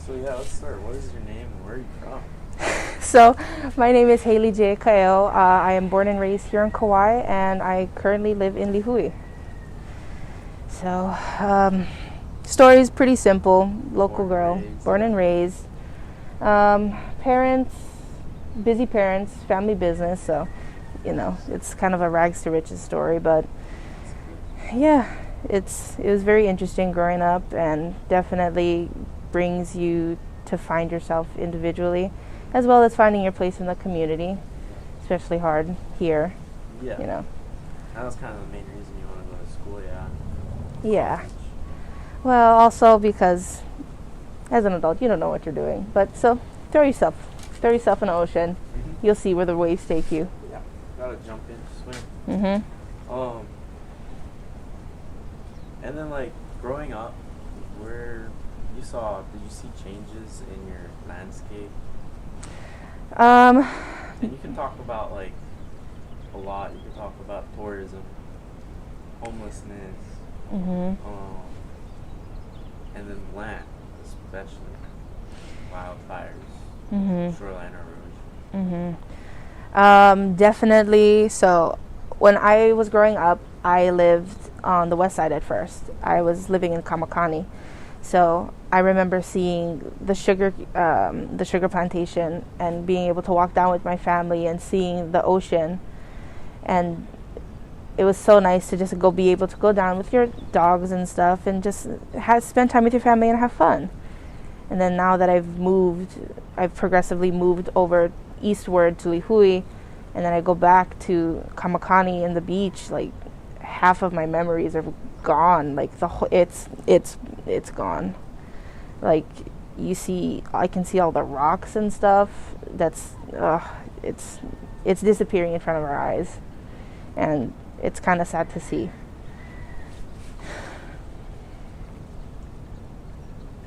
So yeah, let's start. What is your name and where are you from? So, my name is Haley J. Kaeo. I am born and raised here in Kauai, and I currently live in Lihui. So, story is pretty simple. Local Born and girl, raised, born yeah. and raised. Parents, busy parents, family business. So, it's kind of a rags to riches story. But yeah, it was very interesting growing up, and definitely brings you to find yourself individually, as well as finding your place in the community. Especially hard here, Yeah. you know. That was kind of the main reason you want to go to school, yeah. Yeah. College. Well, also because as an adult, you don't know what you're doing. But so throw yourself in the ocean. Mm-hmm. You'll see where the waves take you. Yeah. Gotta jump in, swim. Mhm. And then like growing up, did you see changes in your landscape? Um. And you can talk about like a lot. You can talk about tourism, homelessness, Mhm. and then land, especially wildfires, Mhm. shoreline erosion. Definitely. So, when I was growing up, I lived on the west side at first. I was living in Kamakani. So I remember seeing the sugar plantation, and being able to walk down with my family and seeing the ocean, and it was so nice to just be able to go down with your dogs and stuff, and just spend time with your family and have fun. And then now that I've progressively moved over eastward to Lihui, and then I go back to Kamakani and the beach. Like half of my memories are gone. Like it's gone. Like I can see all the rocks and stuff. It's disappearing in front of our eyes, and it's kind of sad to see.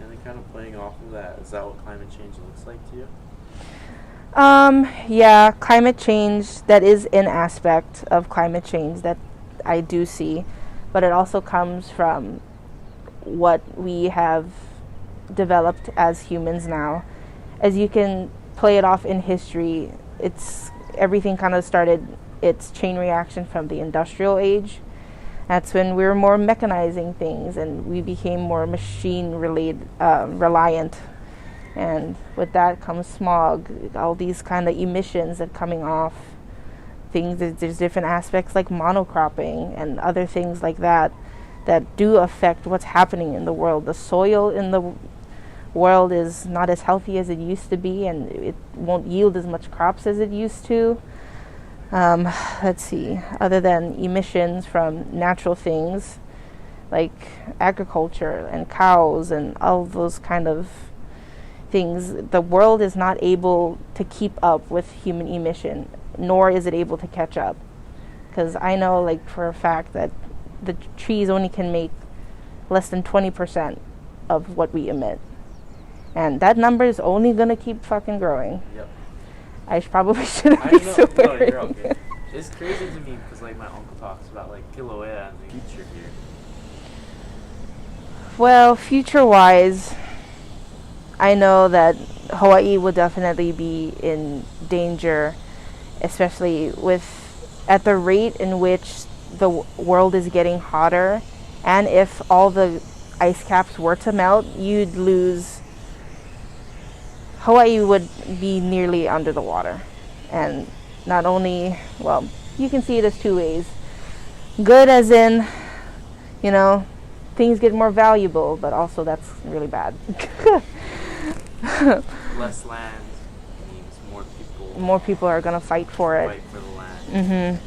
And then kind of playing off of that, is that what climate change looks like to you? Yeah, climate change, that is an aspect of climate change that I do see, but it also comes from what we have developed as humans now. As you can play it off in history, everything kind of started its chain reaction from the industrial age. That's when we were more mechanizing things, and we became more machine reliant. And with that comes smog, all these kind of emissions that coming off things. There's different aspects like monocropping and other things like that do affect what's happening in the world. The soil in the world is not as healthy as it used to be, and it won't yield as much crops as it used to. Let's see, other than emissions from natural things like agriculture and cows and all those kind of things, the world is not able to keep up with human emission, nor is it able to catch up. Because I know, like, for a fact that the trees only can make less than 20% of what we emit. And that number is only going to keep fucking growing. Yep. I probably shouldn't I be know. super. No, you're okay. It's crazy to me because like my uncle talks about like Kilauea and the future here. Well, future-wise, I know that Hawaii will definitely be in danger, especially at the rate in which the world is getting hotter. And if all the ice caps were to melt, Hawaii would be nearly under the water. And not only, well, you can see it as two ways. Good as in, things get more valuable, but also that's really bad. Less land means more people. More people are going to fight for it. Fight for the land.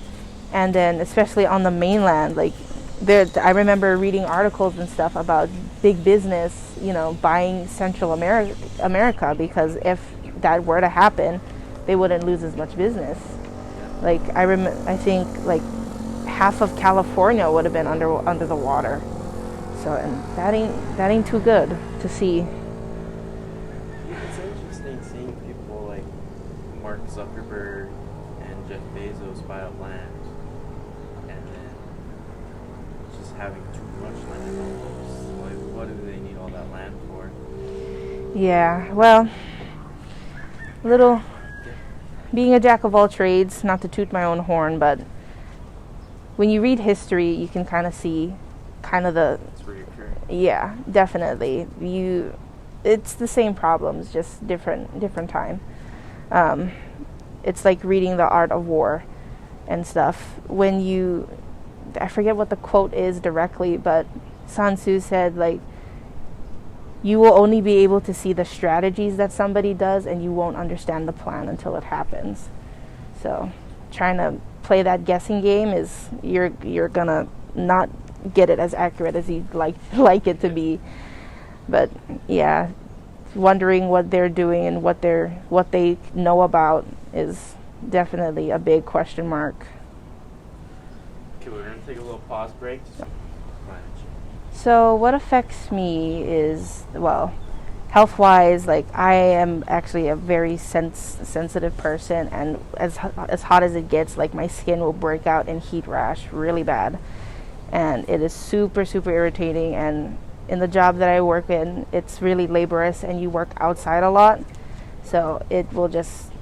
And then especially on the mainland, like I remember reading articles and stuff about big business, buying Central America, because if that were to happen, they wouldn't lose as much business. Like I think like half of California would have been under the water. So, and that ain't too good to see. It's interesting seeing people like Mark Zuckerberg and Jeff Bezos buy up land, and then just having too much land almost. Like, what do they need all that land for? Yeah, well, little being a jack of all trades, not to toot my own horn, but when you read history, you can kind of see kind of the It's reoccurring. yeah, definitely. It's the same problems, just different time. It's like reading The Art of War and stuff. I forget what the quote is directly, but Sun Tzu said, like, you will only be able to see the strategies that somebody does, and you won't understand the plan until it happens. So, trying to play that guessing game is you're gonna not get it as accurate as you'd like it to be. But yeah, wondering what they're doing and what they know about is definitely a big question mark. Okay, we're gonna take a little pause break. So what affects me is, well, health-wise, like I am actually a very sensitive person, and as hot as it gets, like my skin will break out in heat rash really bad, and it is super irritating. And in the job that I work in, it's really laborious, and you work outside a lot, so it will just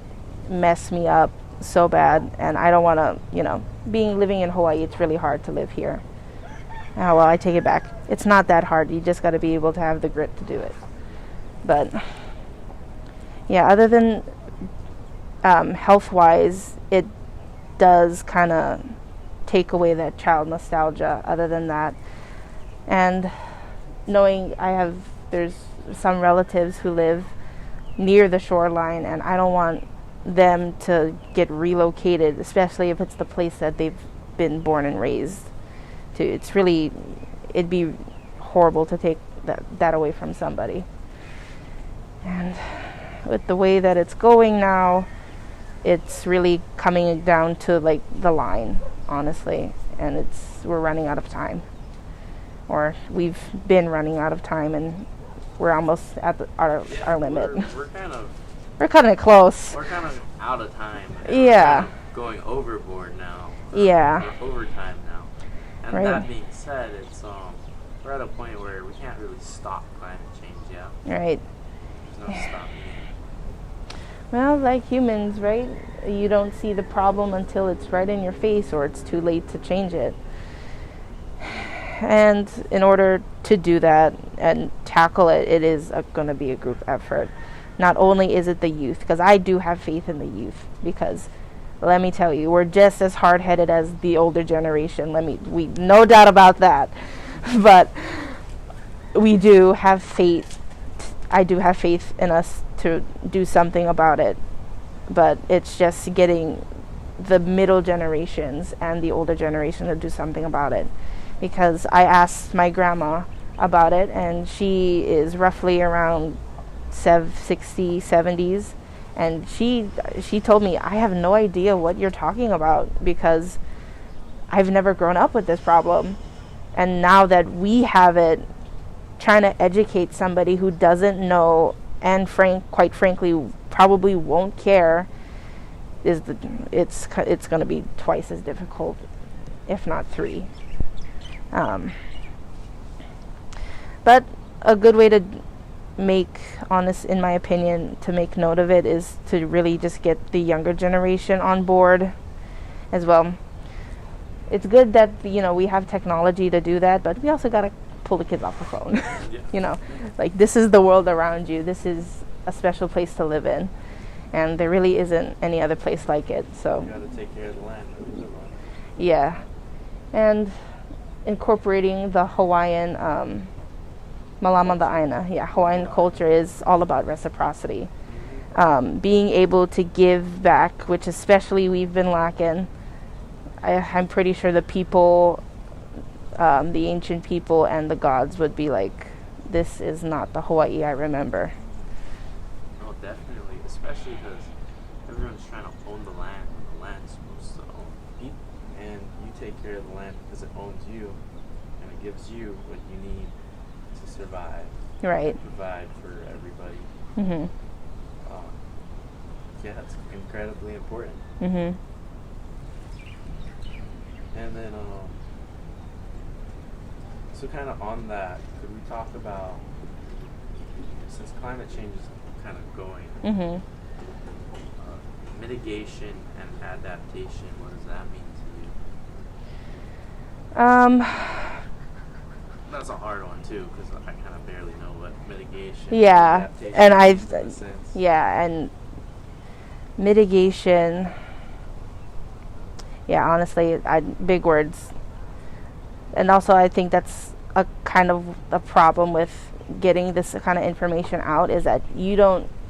mess me up so bad. And I don't want to, living in Hawaii, it's really hard to live here. Oh, well, I take it back. It's not that hard. You just got to be able to have the grit to do it. But, yeah, other than health-wise, it does kind of take away that child nostalgia, other than that. And knowing there's some relatives who live near the shoreline, and I don't want them to get relocated, especially if it's the place that they've been born and raised. It'd be horrible to take that away from somebody. And with the way that it's going now, it's really coming down to like the line, honestly, and we're running out of time, or we've been running out of time, and we're almost at our limit. We're cutting it close. We're kind of out of time. Yeah. We're kind of going overboard now. Yeah. We're overtime now. And right. That being said, we're at a point where we can't really stop climate change yet. Right. There's no stopping it. Well, like humans, right? You don't see the problem until it's right in your face, or it's too late to change it. And in order to do that and tackle it, it is going to be a group effort. Not only is it the youth, because I do have faith in the youth, because let me tell you, we're just as hard-headed as the older generation. We no doubt about that. But we do have faith. I do have faith in us to do something about it. But it's just getting the middle generations and the older generation to do something about it. Because I asked my grandma about it, and she is roughly around 60s, 70s. And she told me, I have no idea what you're talking about, because I've never grown up with this problem. And now that we have it, trying to educate somebody who doesn't know and quite frankly probably won't care, it's going to be twice as difficult, if not three. But a good way to in my opinion, to make note of it is to really just get the younger generation on board as well. It's good that, we have technology to do that, but we also got to pull the kids off the phone. Yeah. Like, this is the world around you. This is a special place to live in. And there really isn't any other place like it. So you got to take care of the land that we live on. Yeah. And incorporating the Hawaiian Malama Da'aina. Yeah, Hawaiian culture is all about reciprocity. Being able to give back, which especially we've been lacking. I'm pretty sure the people, the ancient people and the gods would be like, this is not the Hawaii I remember. Oh, definitely. Especially because everyone's trying to own the land when the land's supposed to own people. And you take care of the land because it owns you, and it gives you what you need to survive. Right. Provide for everybody. Mm-hmm. Yeah, it's incredibly important. Mm-hmm. And then, so kind of on that, could we talk about since climate change is kind of going, Mm-hmm. mitigation and adaptation, what does that mean to you? That's a hard one too, because I kind of barely know what mitigation Yeah, and adaptation and means in a sense. yeah, and mitigation. Yeah, honestly, big words. And also, I think that's a kind of a problem with getting this kind of information out, is that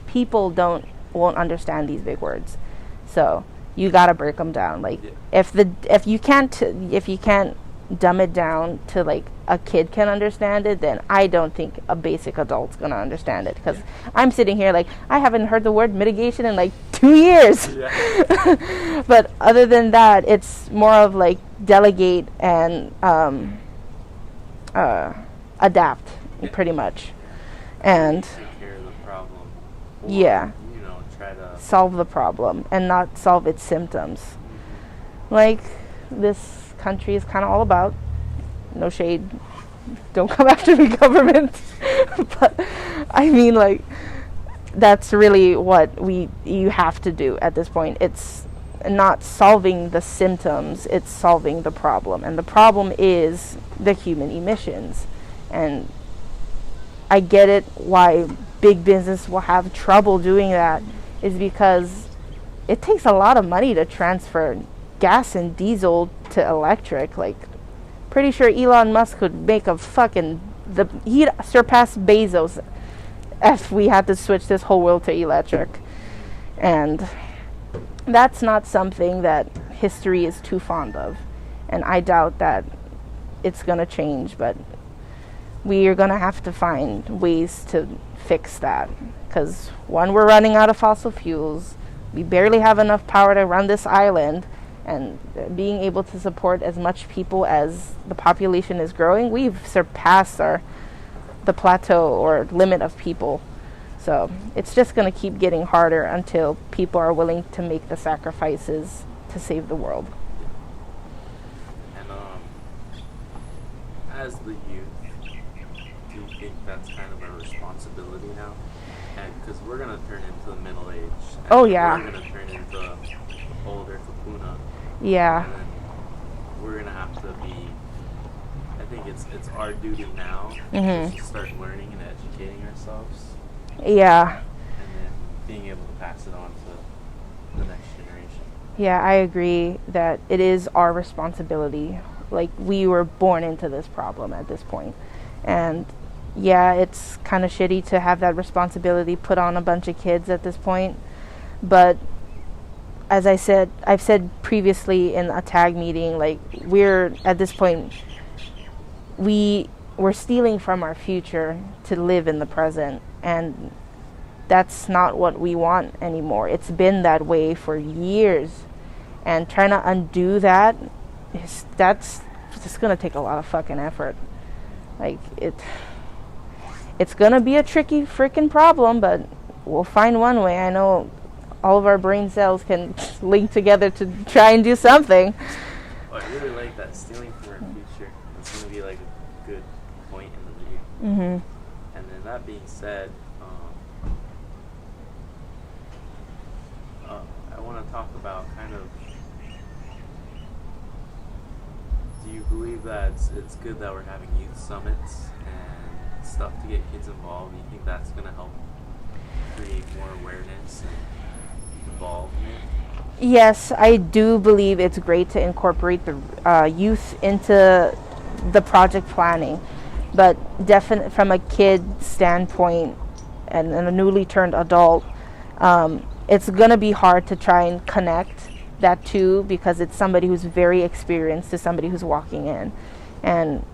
people won't understand these big words. So you gotta break them down. Like, Yeah. if you can't dumb it down to like a kid can understand it, then I don't think a basic adult's gonna understand it. Because I'm sitting here like, I haven't heard the word mitigation in like 2 years. Yeah. But other than that, it's more of like delegate and adapt, pretty much, and Take care of the problem. Or, yeah, try to. solve the problem and not solve its symptoms. Like this country is kind of all about. No shade. Don't come after me, government. But I mean, like, that's really what you have to do at this point. It's not solving the symptoms, it's solving the problem. And the problem is the human emissions. And I get it why big business will have trouble doing that, is because it takes a lot of money to transfer gas and diesel to electric. Like, pretty sure Elon Musk could make he'd surpass Bezos if we had to switch this whole world to electric. And that's not something that history is too fond of. And I doubt that it's going to change, but we are going to have to find ways to fix that. Because, one, we're running out of fossil fuels. We barely have enough power to run this island. And being able to support as much people as the population is growing, we've surpassed the plateau or limit of people. So it's just going to keep getting harder until people are willing to make the sacrifices to save the world. And as the youth, do you think that's kind of a responsibility now? And because we're going to turn into the middle age. And Oh, yeah. We're going to turn into older kapuna. Yeah. And then we're going to have to be, I think it's our duty now Mhm. to start learning and educating ourselves. Yeah. And then being able to pass it on to the next generation. Yeah, I agree that it is our responsibility. Like, we were born into this problem at this point. And yeah, it's kind of shitty to have that responsibility put on a bunch of kids at this point. But as I've said previously in a tag meeting, like, we're at this point, we're stealing from our future to live in the present, and that's not what we want anymore. It's been that way for years, and trying to undo that's just gonna take a lot of fucking effort. Like, it's gonna be a tricky freaking problem, but we'll find one way. I know all of our brain cells can link together to try and do something. Well, I really like that, stealing from our future. It's going to be like a good point in the video. Mm-hmm. And then that being said, I want to talk about kind of, do you believe that it's good that we're having youth summits and stuff to get kids involved? Do you think that's going to help create more awareness and involvement? Yes, I do believe it's great to incorporate the youth into the project planning, but definitely from a kid standpoint and a newly turned adult, it's going to be hard to try and connect that too, because it's somebody who's very experienced to somebody who's walking in, and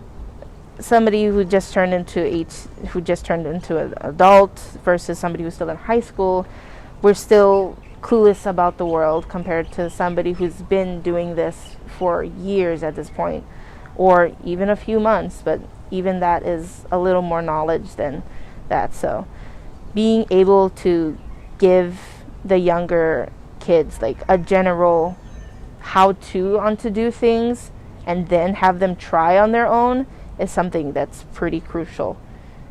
somebody who just turned into an adult versus somebody who's still in high school. We're still clueless about the world compared to somebody who's been doing this for years at this point, or even a few months, but even that is a little more knowledge than that. So being able to give the younger kids like a general how-to on to do things and then have them try on their own is something that's pretty crucial.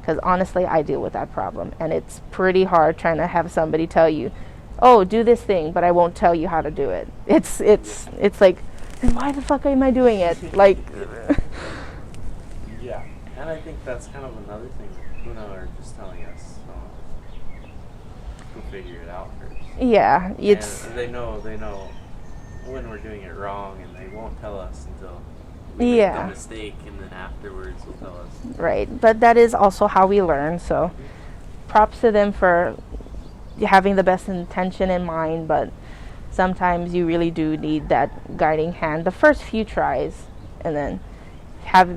Because honestly, I deal with that problem, and it's pretty hard trying to have somebody tell you, "Oh, do this thing," but I won't tell you how to do it. It's like, then why the fuck am I doing it? Like, yeah, and I think that's kind of another thing that Puna are just telling us. We'll figure it out first. yeah, it's And they know when we're doing it wrong, and they won't tell us until we make the mistake, and then afterwards they'll tell us. right. But that is also how we learn. So, props to them for having the best intention in mind. But sometimes you really do need that guiding hand the first few tries, and then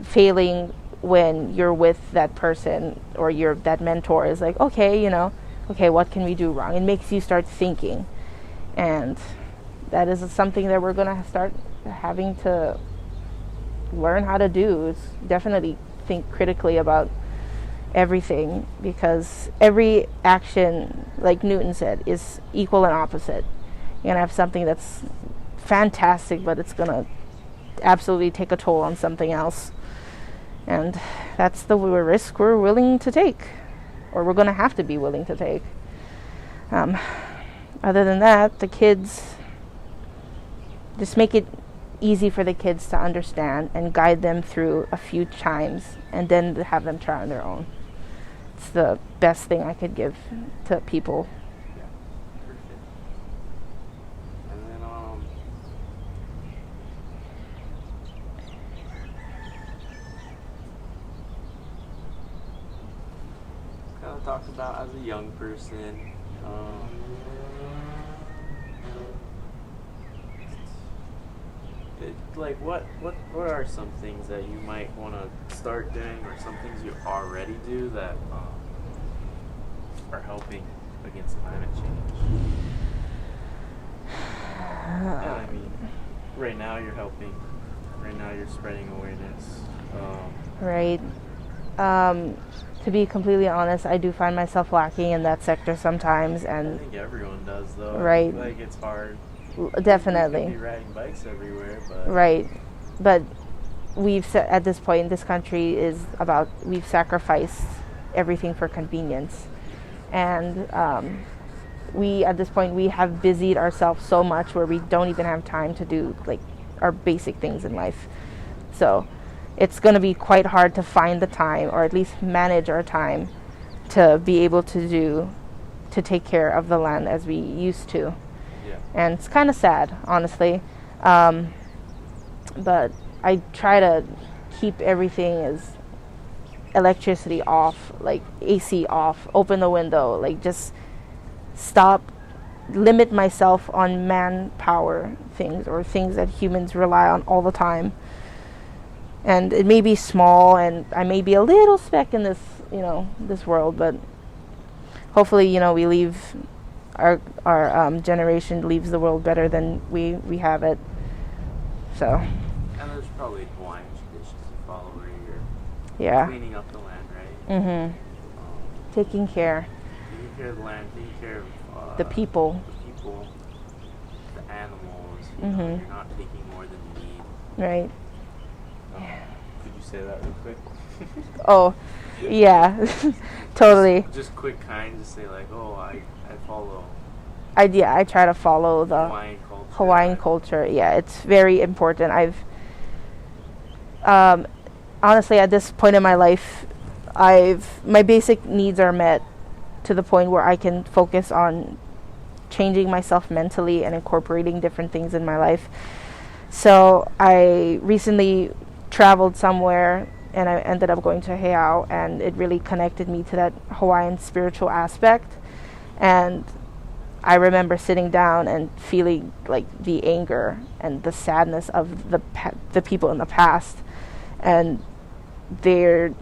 failing when you're with that person or that mentor is like, okay, okay, what can we do wrong? It makes you start thinking, and that is something that we're gonna start having to learn how to do. Is definitely think critically about everything, because every action, like Newton said, is equal and opposite. You're gonna have something that's fantastic, but it's gonna absolutely take a toll on something else, and that's the risk we're willing to take, or we're gonna have to be willing to take. Other than that, the kids, just make it easy for the kids to understand and guide them through a few times, and then have them try on their own. It's the best thing I could give to people. Yeah, perfect. And then kind of talk about as a young person. Like what are some things that you might want to start doing, or some things you already do that are helping against climate change? And I mean, right now you're helping. Right now you're spreading awareness. Right. To be completely honest, I do find myself lacking in that sector sometimes, I and think everyone does, though. Right. Like, it's hard. definitely. You could be riding bikes everywhere, but Right. But at this point in this country we've sacrificed everything for convenience. And at this point, we have busied ourselves so much where we don't even have time to do like our basic things in life. So it's going to be quite hard to find the time, or at least manage our time, to be able to take care of the land as we used to. yeah. And it's kind of sad, honestly. But I try to keep everything as electricity off, like AC off, open the window, like just limit myself on manpower things, or things that humans rely on all the time. And it may be small, and I may be a little speck in this world, but hopefully, we leave our generation leaves the world better than we have it. So. And there's probably Hawaiian traditions to follow where Yeah. cleaning up the land, right? Mhm. Taking care. Taking care of the land, taking care of The people. The animals. Mhm. You're not taking more than you need. Right. Could you say that real quick? Oh, yeah. Totally. Just quick, kind. Just say like, oh, I follow I try to follow the Hawaiian culture. Hawaiian culture. Yeah, it's very important. Honestly, at this point in my life, my basic needs are met to the point where I can focus on changing myself mentally and incorporating different things in my life. So I recently traveled somewhere, and I ended up going to Kaeo, and it really connected me to that Hawaiian spiritual aspect. And I remember sitting down and feeling like the anger and the sadness of the people in the past. And they're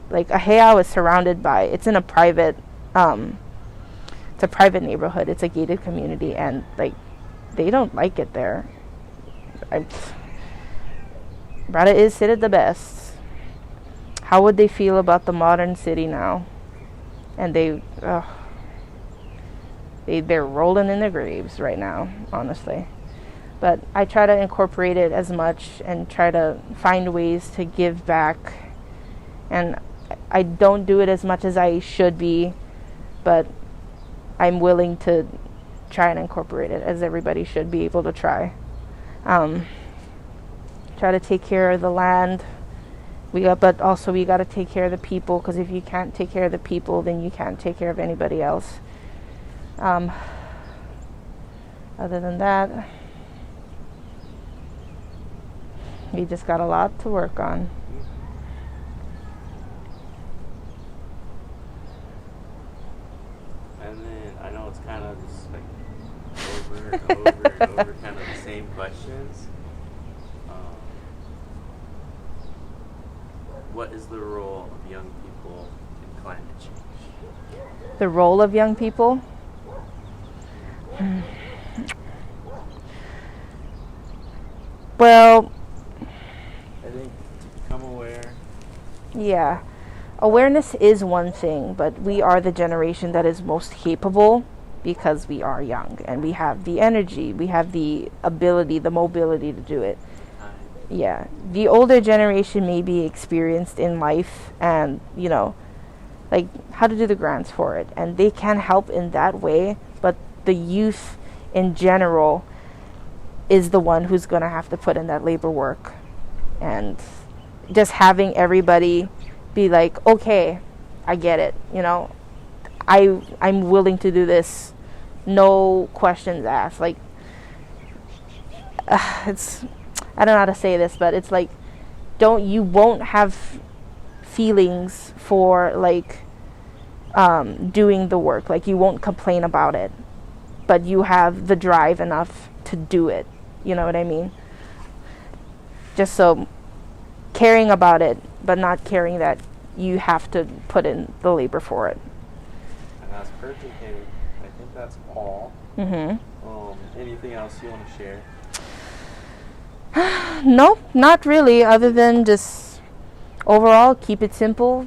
like, Kaeo is surrounded by, it's in a private, it's a private neighborhood. It's a gated community, and like, they don't like it there. Brada is sit at the best. How would they feel about the modern city now? And they're rolling in their graves right now, honestly. But I try to incorporate it as much and try to find ways to give back. And I don't do it as much as I should be, but I'm willing to try and incorporate it, as everybody should be able to try. Try to take care of the land. But also we got to take care of the people, because if you can't take care of the people, then you can't take care of anybody else. Other than that, we just got a lot to work on. And then I know it's kind of just like over and over and over, kind of the same questions. What is the role of young people in climate change? The role of young people? Well, I think to become aware. yeah. Awareness is one thing, but we are the generation that is most capable because we are young and we have the energy, we have the ability, the mobility to do it. Yeah. The older generation may be experienced in life and, like how to do the grants for it. And they can help in that way, but the youth in general is the one who's going to have to put in that labor work. And just having everybody be like, okay, I get it, I'm willing to do this, no questions asked. Like, I don't know how to say this, but it's like, you won't have feelings for like doing the work. Like, you won't complain about it, but you have the drive enough to do it. You know what I mean? Just so caring about it, but not caring that you have to put in the labor for it. And that's perfect. And I think that's all. Anything else you want to share? No, not really, other than just overall keep it simple,